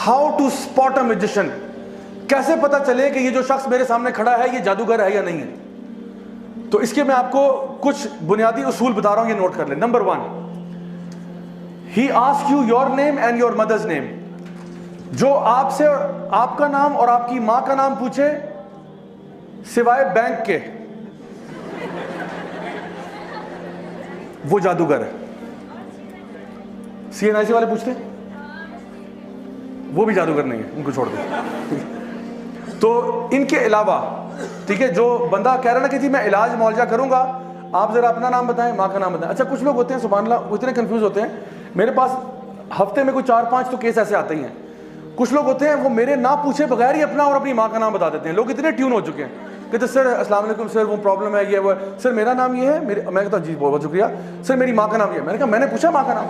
How to spot a magician, कैसे पता चले कि ये जो शख्स मेरे सामने खड़ा है ये जादूगर है या नहीं है। तो इसके मैं आपको कुछ बुनियादी उसूल बता रहा हूं, ये नोट कर ले। Number 1, he ask you your name and your mother's name. जो आपसे आपका नाम और आपकी मां का नाम पूछे सिवाय बैंक के, वो जादूगर है। CNIC वाले पूछते हैं, वो भी जादूगर नहीं है, उनको छोड़ दो। तो इनके अलावा, ठीक है, जो बंदा कह रहा ना कि जी मैं इलाज मुआवजा करूंगा, आप जरा अपना नाम बताएं, माँ का नाम बताएं। अच्छा, कुछ लोग होते हैं सुभान अल्लाह, वो इतने कंफ्यूज होते हैं। मेरे पास हफ्ते में कोई 4-5 तो केस ऐसे आते ही हैं। कुछ लोग होते हैं वो मेरे ना पूछे बगैर ही अपना और अपनी माँ का नाम बता देते हैं। लोग इतने ट्यून हो चुके हैं, कहते सर अस्सलाम वालेकुम सर, वो प्रॉब्लम है, ये वो है। सर मेरा नाम ये है, मैं कहता जी बहुत शुक्रिया सर, मेरी माँ का नाम ये है। मैंने कहा मैंने पूछा माँ का नाम?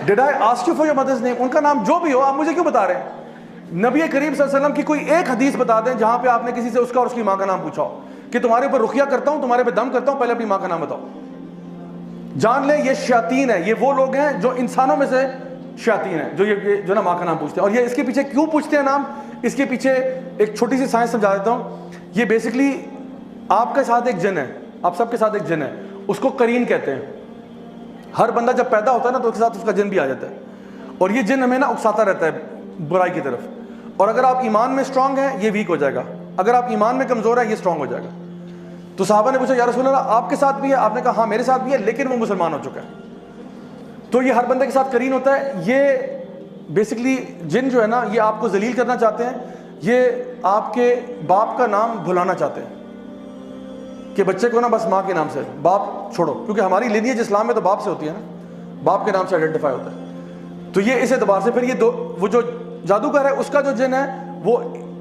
Did I ask you for your mother's name? उनका नाम जो भी हो, आप मुझे क्यों बता रहे हैं? नबी करीम सल्लल्लाहु अलैहि वसल्लम की कोई एक हदीस बता दें जहां पे आपने किसी से उसका और उसकी माँ का नाम पूछा हो कि तुम्हारे ऊपर रुकिया करता हूं, तुम्हारे पे दम करता हूं, पहले अपनी माँ का नाम बताओ। जान ले ये शयातीन है, ये वो लोग हैं जो इंसानों में से शयातीन है, जो ये जो ना माँ का नाम पूछते हैं। और ये इसके पीछे क्यों पूछते हैं नाम, इसके पीछे एक छोटी सी साइंस समझा देता हूँ। ये बेसिकली आपके साथ एक जिन है, आप सबके साथ एक जिन है, उसको करीन कहते हैं। हर बंदा जब पैदा होता है ना तो उसके साथ उसका जिन भी आ जाता है, और ये जिन हमें ना उकसाता रहता है बुराई की तरफ। और अगर आप ईमान में स्ट्रांग हैं ये वीक हो जाएगा, अगर आप ईमान में कमजोर है ये स्ट्रांग हो जाएगा। तो साहबा ने पूछा या रसूल अल्लाह आपके साथ भी है? आपने कहा हाँ मेरे साथ भी है, लेकिन वो मुसलमान हो चुका है। तो ये हर बंदे के साथ करीन होता है। ये बेसिकली जिन जो है ना, ये आपको जलील करना चाहते हैं, ये आपके बाप का नाम भुलाना चाहते हैं कि बच्चे को ना बस माँ के नाम से, बाप छोड़ो, क्योंकि हमारी लिनियज इस्लाम में तो बाप से होती है ना, बाप के नाम से आइडेंटिफाई होता है। तो ये इस एतबार से फिर ये वो जो जादूगर है उसका जो जिन है वो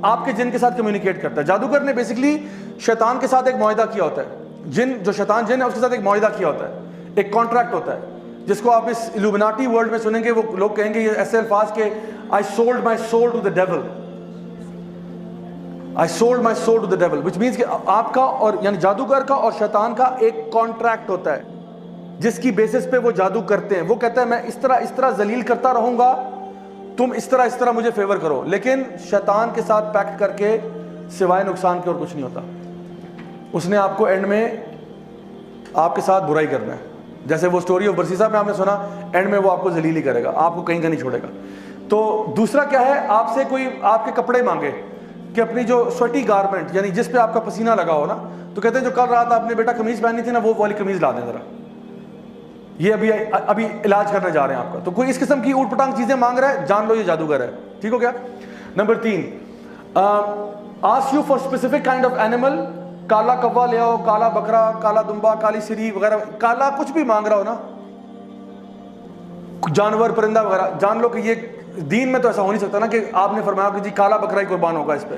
आपके जिन के साथ कम्युनिकेट करता है। जादूगर ने बेसिकली शैतान के साथ एक मुआहिदा किया होता है। जिन जो शैतान जिन है उसके साथ एक मुआहिदा किया होता है, एक कॉन्ट्रैक्ट होता है, जिसको आप इस इल्यूमिनाटी वर्ल्ड में सुनेंगे। वो लोग कहेंगे ये ऐसे अल्फाज के, I sold my soul to the devil, I sold my soul to the devil, which means कि आपका और यानी जादूगर का और शैतान का एक कॉन्ट्रैक्ट होता है जिसकी बेसिस पे वो जादू करते हैं। वो कहता है मैं इस तरह जलील करता रहूंगा, तुम इस तरह मुझे फेवर करो, लेकिन शैतान के साथ पैक्ट करके सिवाय नुकसान के और कुछ नहीं होता। उसने आपको एंड में आपके साथ बुराई करना है। जैसे वो स्टोरी ऑफ बरसीसा में आपने सुना, एंड में वो आपको जलील ही करेगा, आपको कहीं का नहीं छोड़ेगा। तो दूसरा क्या है, आपसे कोई आपके कपड़े मांगे कि अपनी जो स्वेटी गारमेंट यानी जिस पे आपका पसीना लगा हो ना, तो कहते हैं जो कल रात आपने बेटा कमीज पहनी थी ना, वो वाली कमीज ला दें जरा, ये अभी इलाज करने जा रहे हैं आपका। तो कोई इस किस्म की ऊट पटांग चीजें मांग रहा है, जान लो ये जादूगर है। ठीक हो गया। Number 3, ask you for specific kind of animal, काला कौवा ले आओ, काला बकरा, काला दुम्बा, काली सिरी वगैरह, काला कुछ भी मांग रहा हो ना, जानवर परिंदा वगैरह, जान लो कि ये दीन में तो ऐसा हो नहीं सकता ना कि आपने फरमाया कि जी काला बकरा ही कुर्बान होगा इस पे,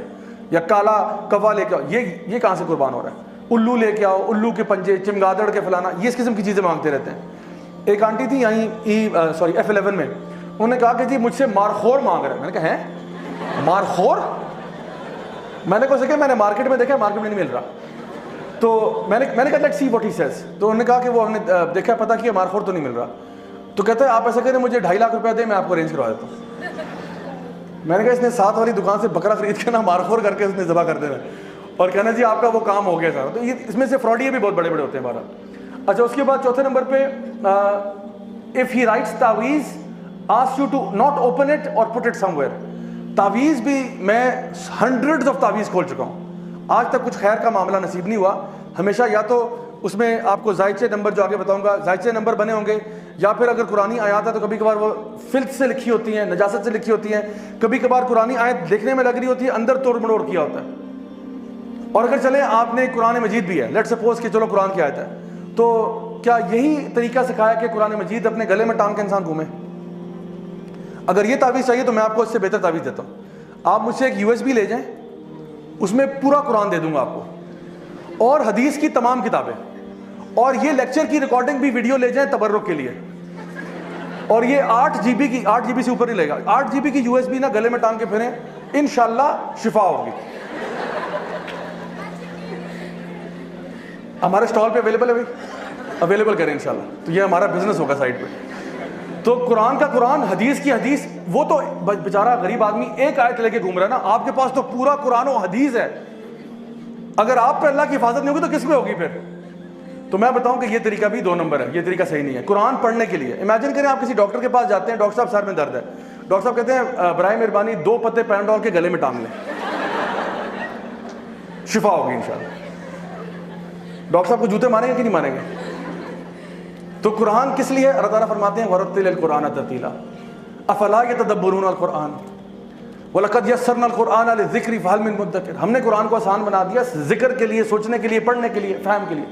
या काला कौवा लेके आओ। ये कहां से कुर्बान हो रहा है? उल्लू लेके आओ, उल्लू के पंजे, चिमगादड़ के फलाना, ये इस किस्म की चीजें मांगते रहते हैं। एक आंटी थी यहीं F11 में, उन्होंने कहा कि जी मुझसे मारखोर मांग रहे हैं। मैंने कहा है मारखोर? मैंने कहा सके मैंने मार्केट में देखा, मार्केट में नहीं मिल रहा। तो मैंने कहा let's see what he says. तो उन्होंने कहा कि वो हमने देखा, पता किया, मारखोर तो नहीं मिल रहा। तो कहते हैं आप ऐसा करें मुझे 2.5 लाख रुपया दे, मैं आपको अरेंज करवा देता हूँ। मैंने कहा इसने साथ वाली दुकान से बकरा खरीद के ना मारखोर करके उसने ज़बह कर देना और कहना जी आपका वो काम हो गया सारा। तो ये इसमें से फ्रॉडिये भी बहुत बड़े बड़े होते हैं हमारा। अच्छा, उसके बाद चौथे नंबर पे, इफ ही राइट्स तावीज ask you to not open it और पुट इट समवेयर। तावीज़ भी मैं हंड्रेड्स ऑफ तावीज़ खोल चुका हूँ, आज तक कुछ खैर का मामला नसीब नहीं हुआ। हमेशा या तो उसमें आपको जायचे नंबर, जो आगे बताऊंगा, जायचे नंबर बने होंगे, या फिर अगर कुरानी आयत है तो कभी कभार वो फिल्थ से लिखी होती हैं, नजासत से लिखी होती हैं। कभी कभार कुरानी आयत देखने में लग रही होती है, अंदर तोड़ मड़ोड़ किया होता है। और अगर चले आपने कुरान मजीद भी है, लेट्स सपोज कि चलो कुरान की आयत है, तो क्या यही तरीका सिखाया कि कुरान मजीद अपने गले में टांग के इंसान घूमे? अगर ये तावीज़ चाहिए तो मैं आपको इससे बेहतर तावीज़ देता हूँ। आप मुझसे एक USB ले जाएं, उसमें पूरा कुरान दे दूंगा आपको, और हदीस की तमाम किताबें, और ये लेक्चर की रिकॉर्डिंग भी वीडियो ले जाएं तबर्रुक के लिए। और ये 8 GB से ऊपर नहीं लेगा। 8 GB की USB ना गले में टांग के फिरें, इंशाल्लाह शिफा होगी। हमारे स्टॉल पे अवेलेबल है भाई, अवेलेबल करें इंशाल्लाह। तो ये हमारा बिजनेस होगा साइड पे। तो कुरान का कुरान, हदीस की हदीस। वो तो बेचारा गरीब आदमी एक आयत लेके घूम रहा है ना, आपके पास तो पूरा कुरान और हदीस है। अगर आप पे अल्लाह की हिफाजत नहीं होगी तो किस पे होगी फिर? तो मैं बताऊं कि ये तरीका भी 2 नंबर है, ये तरीका सही नहीं है। कुरान पढ़ने के लिए इमेजिन करें आप किसी डॉक्टर के पास जाते हैं, डॉक्टर साहब सर में दर्द है, डॉक्टर साहब कहते हैं बराए मेहरबानी 2 पत्ते पैराडोल के गले में टांग लें, शिफा होगी इंशाल्लाह। डॉक्टर साहब को जूते मारेंगे कि नहीं मारेंगे? तो कुरान किस लिए? अल्लाह ताला फरमाते हैं वरत्तिल कुरान तरतीला अफला यतदब्बरून कुरान वलक़द यस्सरना कुरान लिज़िक्रि फ़हल मिन मुद्दकिर। हमने कुरान को आसान बना दिया जिक्र के लिए, सोचने के लिए, पढ़ने के लिए, फहम के लिए।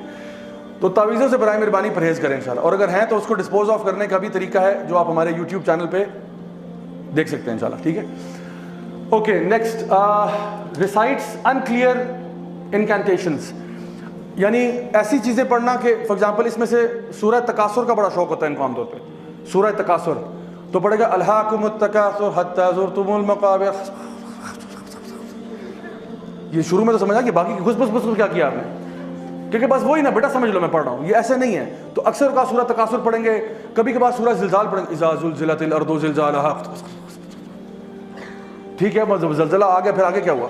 तो तावीज़ों से बराए मेहरबानी परहेज़ करें इंशाल्लाह, और अगर हैं तो उसको डिस्पोज ऑफ करने का भी तरीका है जो आप हमारे यूट्यूब चैनल पे देख सकते हैं इंशाल्लाह, ठीक है। ओके, नेक्स्ट, रिसाइट्स अनक्लियर इनकैंटेशंस, यानी ऐसी चीज़ें पढ़ना कि फॉर एग्जाम्पल इसमें से सूरह तकासुर का बड़ा शौक होता है इनको आमतौर पे। सूरह तकासुर तो पढ़ेगा अल्हाकुमुत तकासुर हत्ता ज़ुरतुमुल मक़ाबिर। ये शुरू में तो समझा कि बाकी की घुस क्या किया आपने, क्योंकि बस वही ना बेटा समझ लो मैं पढ़ रहा हूँ, ये ऐसे नहीं है। तो अक्सर का सूरह तकासुर पढ़ेंगे, कभी कभार सूरह ज़िलज़ाल पढ़ेंगे, इज़ा ज़ुलज़िलतिल अर्दु ज़िलज़ालहा, ठीक है, बस ज़लज़ला आ गया, फिर आगे क्या हुआ?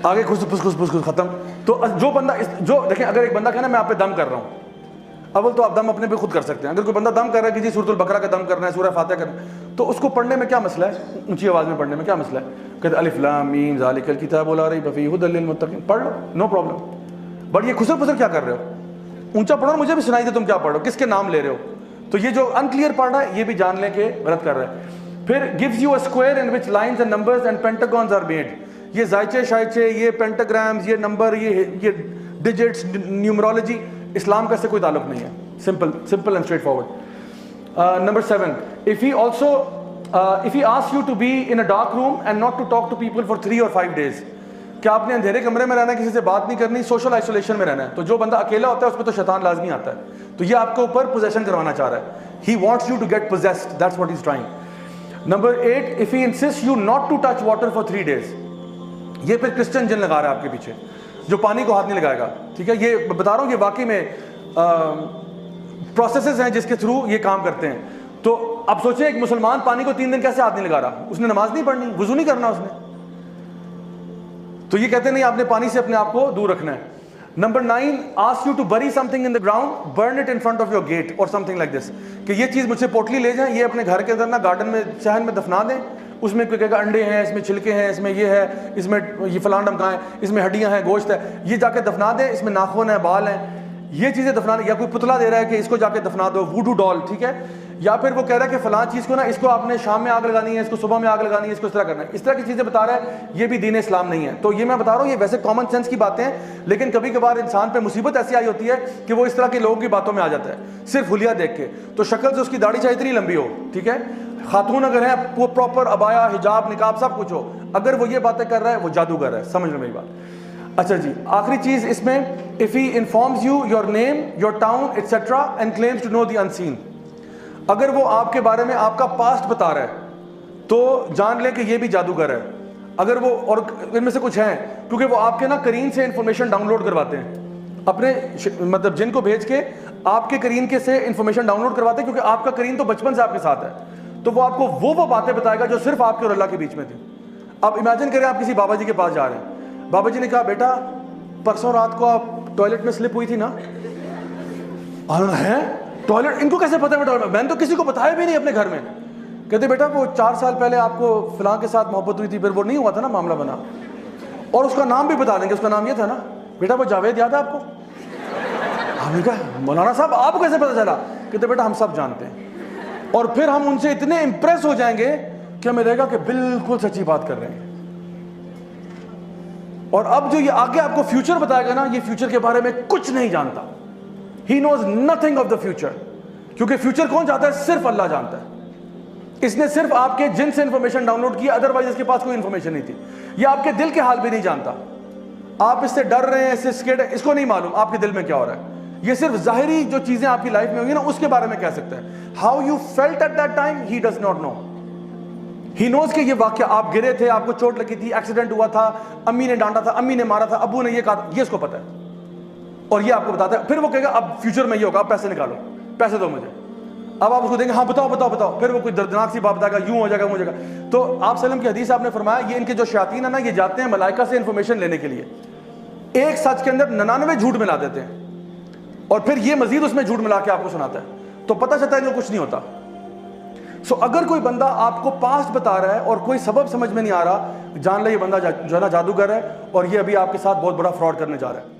आगे खुश खत्म। तो जो बंदा जो देखें, अगर एक बंदा कहे ना मैं आप पे दम कर रहा हूँ, अव्वल तो आप दम अपने पे खुद कर सकते हैं। अगर कोई बंदा दम कर रहा है कि जी सूरतुल बकरा का दम करना है, सूरह फातिहा करना है, तो उसको पढ़ने में क्या मसला है? ऊंची आवाज़ में पढ़ने में क्या मसला है? कहते अलिफ लाम मीम ज़ालिकल किताबु ला रैब फीहि हुदल लिल मुत्तकीन, पढ़ लो, नो प्रॉब्लम। बट ये खुसर फुसर क्या कर रहे हो? ऊंचा पढ़ो, मुझे भी सुनाई दे तुम क्या पढ़ रहे हो, किसके नाम ले रहे हो? तो ये जो अनक्लियर पढ़ रहा है ये भी जान लें कि गलत कर रहा है। फिर gives you a square in which lines and numbers and pentagons are made. ये जायचे शायचे, ये पेंटाग्राम्स, ये नंबर, ये डिजिट्स, न्यूमरोलॉजी, इस्लाम का इससे कोई ताल्लुक नहीं है। Simple and straight forward. Number 7, if he asks you to be in a dark room and not to talk to people for 3 or 5 days, क्या आपने अंधेरे कमरे में रहना है, किसी से बात नहीं करनी, सोशल आइसोलेशन में रहना है? तो जो बंदा अकेला होता है उस पर तो शैतान लाजमी आता है। तो ये आपके ऊपर पोजेशन करवाना चाह रहा है। He wants you to get possessed, that's what he's trying. Number 8, if he insists you not to touch water for 3 days, ये फिर क्रिश्चियन जिन लगा रहा है आपके पीछे, जो पानी को हाथ नहीं लगाएगा, ठीक है। ये बता रहा हूँ कि वाकई में प्रोसेसेस हैं जिसके थ्रू ये काम करते हैं। तो अब सोचिए एक मुसलमान पानी को 3 दिन कैसे हाथ नहीं लगा रहा? उसने नमाज नहीं पढ़नी, वुजू नहीं करना उसने। तो ये कहते नहीं आपने पानी से अपने आप को दूर रखना है। Number 9, ask you to bury something in the ground, burn it in front of your gate और समथिंग लाइक दिस, कि ये चीज़ मुझसे पोटली ले जाएं, ये अपने घर के अंदर ना गार्डन में, सहन में दफना दें। उसमें कोई कहेगा अंडे हैं, इसमें छिलके हैं, इसमें ये है, इसमें ये फलां ढमका है, इसमें हड्डियां हैं, गोश्त है, ये जाके दफना दें, इसमें नाखून है, बाल हैं, ये चीज़ें दफना। या कोई पुतला दे रहा है कि इसको जाके दफना दो, वूडू डॉल, ठीक है। या फिर वो कह रहा है कि फलां चीज़ को ना, इसको आपने शाम में आग लगानी है, इसको सुबह में आग लगानी है, इसको इस तरह करना है, इस तरह की चीज़ें बता रहा है। ये भी दीन इस्लाम नहीं है। तो ये मैं बता रहा हूँ, ये वैसे कॉमन सेंस की बातें हैं, लेकिन कभी कभार इंसान पे मुसीबत ऐसी आई होती है कि वो इस तरह के लोगों की बातों में आ जाता है, सिर्फ हुलिया देख के। तो शक्ल से उसकी दाढ़ी चाहे इतनी लंबी हो, ठीक है, खातून अगर है वो प्रॉपर अबाया, हिजाब, निकाब सब कुछ हो, अगर वो ये बातें कर रहा है वो जादूगर है। समझ लो मेरी बात। अच्छा जी, आखिरी चीज़ इसमें, if he informs you your name, your town etcetera and claims to know the unseen, अगर वो आपके बारे में आपका पास्ट बता रहा है तो जान लें कि ये भी जादूगर है। अगर वो, और इनमें से कुछ हैं, क्योंकि वो आपके ना करीन से इंफॉर्मेशन डाउनलोड करवाते हैं, अपने मतलब जिन को भेज के आपके करीन के से इंफॉर्मेशन डाउनलोड करवाते हैं, क्योंकि आपका करीन तो बचपन से आपके साथ है, तो वो आपको वो बातें बताएगा जो सिर्फ आपके और अल्लाह के बीच में थी। अब इमेजिन करें आप किसी बाबा जी के पास जा रहे हैं, बाबा जी ने कहा बेटा परसों रात को आप टॉयलेट में स्लिप हुई थी ना? है टॉयलेट, इनको कैसे पता है टॉयलेट? मैंने तो किसी को बताया भी नहीं अपने घर में। कहते बेटा वो 4 साल पहले आपको फिलां के साथ मोहब्बत हुई थी, फिर वो नहीं हुआ था ना, मामला बना, और उसका नाम भी बता देंगे, उसका नाम ये था ना बेटा, वो जावेद याद है आपको? हमने कहा मौलाना साहब आपको कैसे पता चला? कहते बेटा हम सब जानते हैं। और फिर हम उनसे इतने इंप्रेस हो जाएंगे कि हमें रहेगा कि बिल्कुल सच्ची बात कर रहे हैं। और अब जो ये आगे आपको फ्यूचर बताएगा ना, ये फ्यूचर के बारे में कुछ नहीं जानता। He knows nothing of the future, क्योंकि फ्यूचर कौन जानता है? सिर्फ अल्लाह जानता है। इसने सिर्फ आपके जिन से इंफॉर्मेशन डाउनलोड की, अदरवाइज इसके पास कोई इंफॉर्मेशन नहीं थी। ये आपके दिल के हाल भी नहीं जानता। आप इससे डर रहे हैं, इससे स्केर्ड है, इसको नहीं मालूम आपके दिल में क्या हो रहा है। ये सिर्फ जाहिरी जो चीजें आपकी लाइफ में होंगी ना, उसके बारे में कह सकता है। How you felt at that time he does not know. He knows कि ये वाक्य आप गिरे थे, आपको चोट लगी थी, एक्सीडेंट हुआ था, अम्मी ने डांटा था, अम्मी ने मारा था, अब्बू ने ये कहा था, ये इसको पता है और ये आपको बताता है। फिर वो कहेगा अब फ्यूचर में ये होगा, अब पैसे निकालो, पैसे दो मुझे। अब आप उसको देंगे हाँ बताओ बताओ बताओ, फिर वो कोई दर्दनाक सी बात बताएगा, यूं हो जाएगा वो हो जाएगा। तो आप सल्लम की हदीस आपने फरमाया ये इनके जो शयातीन है ना, ये जाते हैं मलाइका से इंफॉर्मेशन लेने के लिए, एक सच के अंदर 99 झूठ मिला देते हैं और फिर ये मजीद उसमें झूठ मिला के आपको सुनाता है, तो पता चलता है कि कुछ नहीं होता। सो अगर कोई बंदा आपको पास्ट बता रहा है और कोई सबब समझ में नहीं आ रहा, जान ले ये बंदा जो है ना जादूगर है और ये अभी आपके साथ बहुत बड़ा फ्रॉड करने जा रहा है।